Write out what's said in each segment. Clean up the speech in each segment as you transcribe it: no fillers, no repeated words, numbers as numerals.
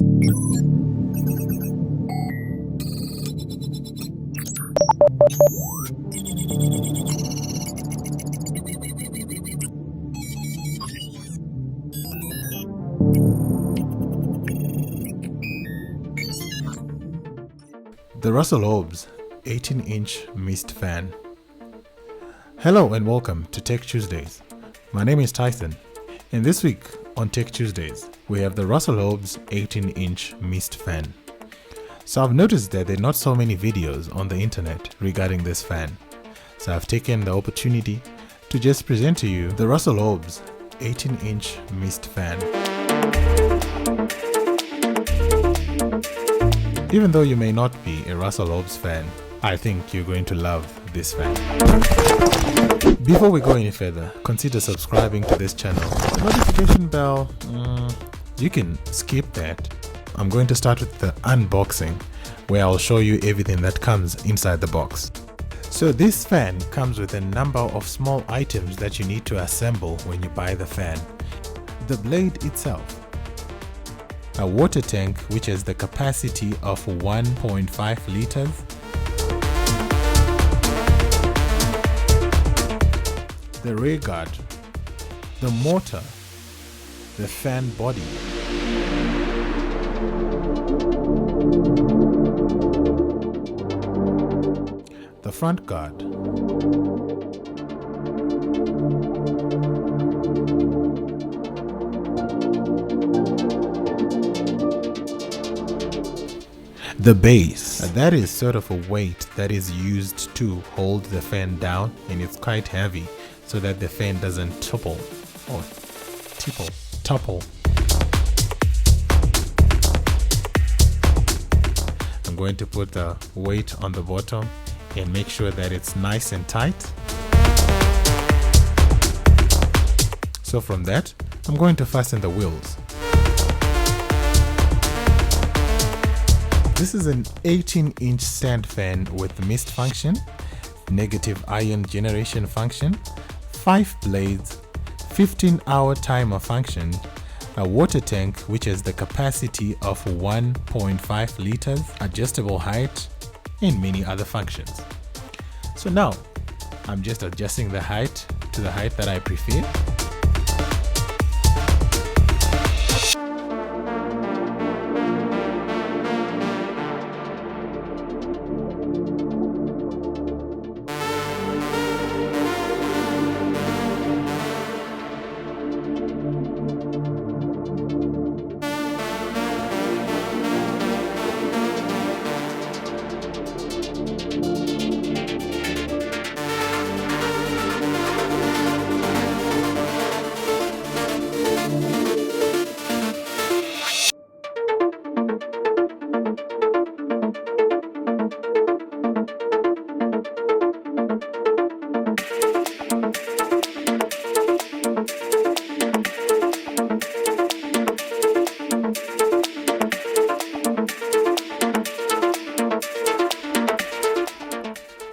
The Russell Hobbs 18-inch mist fan. Hello and welcome to Tech Tuesdays. My name is Tyson, and this week on Tech Tuesdays we have the Russell Hobbs 18-inch mist fan. So I've noticed that there are not so many videos on the internet regarding this fan, so I've taken the opportunity to just present to you the Russell Hobbs 18-inch mist fan. Even though you may not be a Russell Hobbs fan, I think you're going to love this fan. Before we go any further, consider subscribing to this channel. The notification bell, you can skip that. I'm going to start with the unboxing, where I'll show you everything that comes inside the box. So this fan comes with a number of small items that you need to assemble when you buy the fan. The blade itself, a water tank which has the capacity of 1.5 liters, the rear guard, the motor, the fan body, the front guard, the base. That is sort of a weight that is used to hold the fan down, and it's quite heavy so that the fan doesn't topple. I'm going to put the weight on the bottom and make sure that it's nice and tight. So from that, I'm going to fasten the wheels. This is an 18-inch stand fan with mist function, negative ion generation function, 5 blades, 15-hour timer function, a water tank which has the capacity of 1.5 liters, adjustable height, and many other functions. So now, I'm just adjusting the height to the height that I prefer.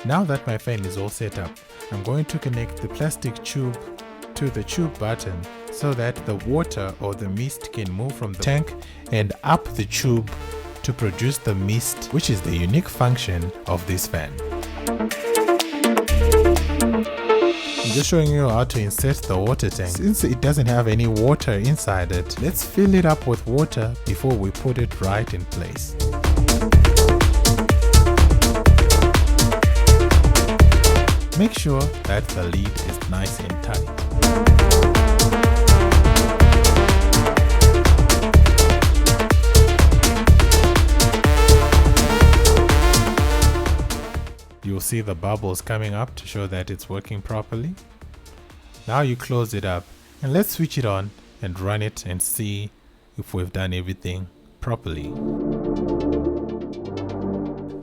Now that my fan is all set up, I'm going to connect the plastic tube to the tube button so that the water or the mist can move from the tank and up the tube to produce the mist, which is the unique function of this fan. I'm just showing you how to insert the water tank. Since it doesn't have any water inside it, let's fill it up with water before we put it right in place. Make sure that the lid is nice and tight. You'll see the bubbles coming up to show that it's working properly. Now you close it up, and let's switch it on and run it and see if we've done everything properly.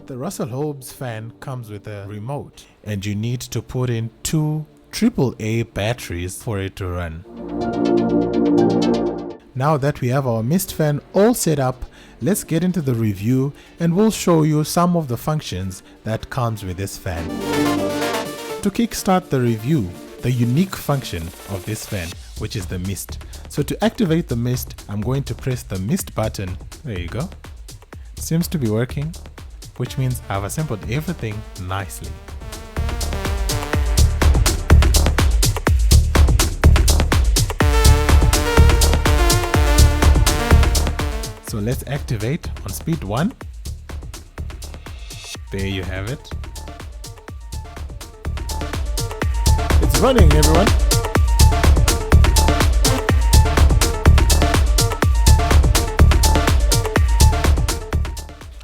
The Russell Hobbs fan comes with a remote, and you need to put in 2 AAA batteries for it to run. Now that we have our mist fan all set up, let's get into the review and we'll show you some of the functions that comes with this fan. To kickstart the review, the unique function of this fan which is the mist. So to activate the mist, I'm going to press the mist button. There you go. Seems to be working, which means I've assembled everything nicely. So let's activate on speed 1. There you have it. It's running, everyone.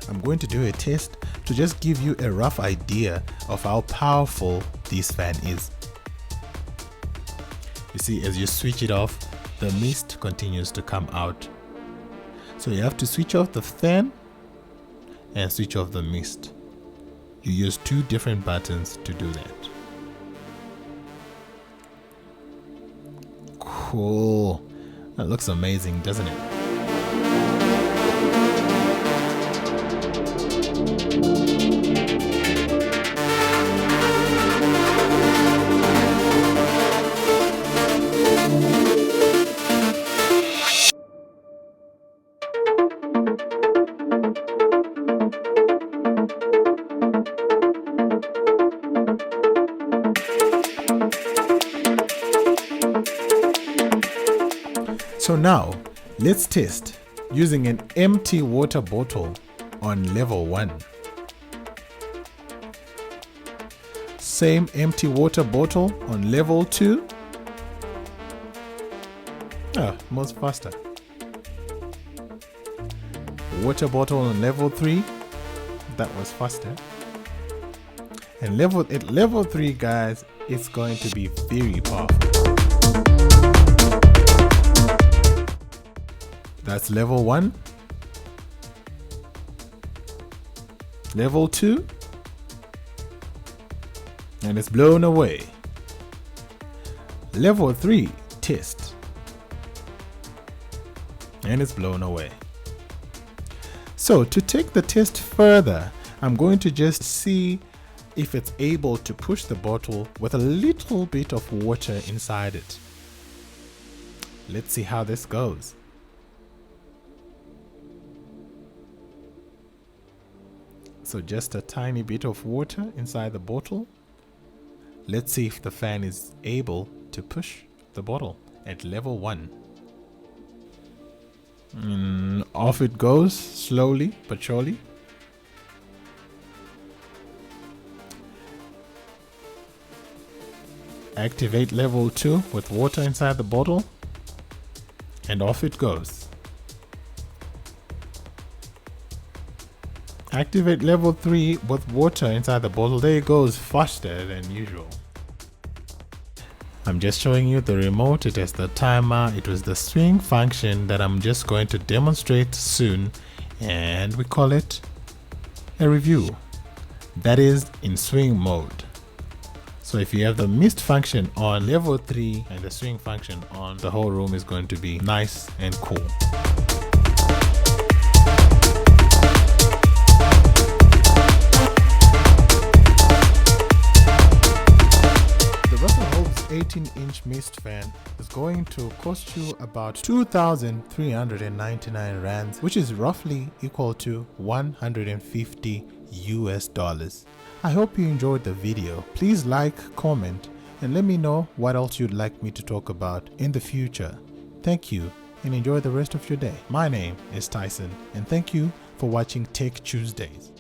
I'm going to do a test to just give you a rough idea of how powerful this fan is. You see, as you switch it off, the mist continues to come out. So you have to switch off the fan and switch off the mist. You use 2 different buttons to do that. Cool. That looks amazing, doesn't it? So now, let's test using an empty water bottle on level 1. Same empty water bottle on level 2. Most faster. Water bottle on level 3. That was faster. And at level 3, guys, it's going to be very powerful. That's level 1, level 2, and it's blown away. Level 3, test, and it's blown away. So to take the test further, I'm going to just see if it's able to push the bottle with a little bit of water inside it. Let's see how this goes. So just a tiny bit of water inside the bottle. Let's see if the fan is able to push the bottle at level 1. Off it goes, slowly but surely. Activate level 2 with water inside the bottle, and off it goes. Activate level 3 with water inside the bottle. There it goes, faster than usual. I'm just showing you the remote. It has the timer. It was the swing function that I'm just going to demonstrate soon, and we call it a review. That is in swing mode. So if you have the mist function on level 3 and the swing function on, the whole room is going to be nice and cool. The Russell Hobbs 18-inch mist fan is going to cost you about 2,399 rands, which is roughly equal to $150 US. I hope you enjoyed the video. Please like, comment, and let me know what else you'd like me to talk about in the future. Thank you and enjoy the rest of your day. My name is Tyson, and thank you for watching Tech Tuesdays.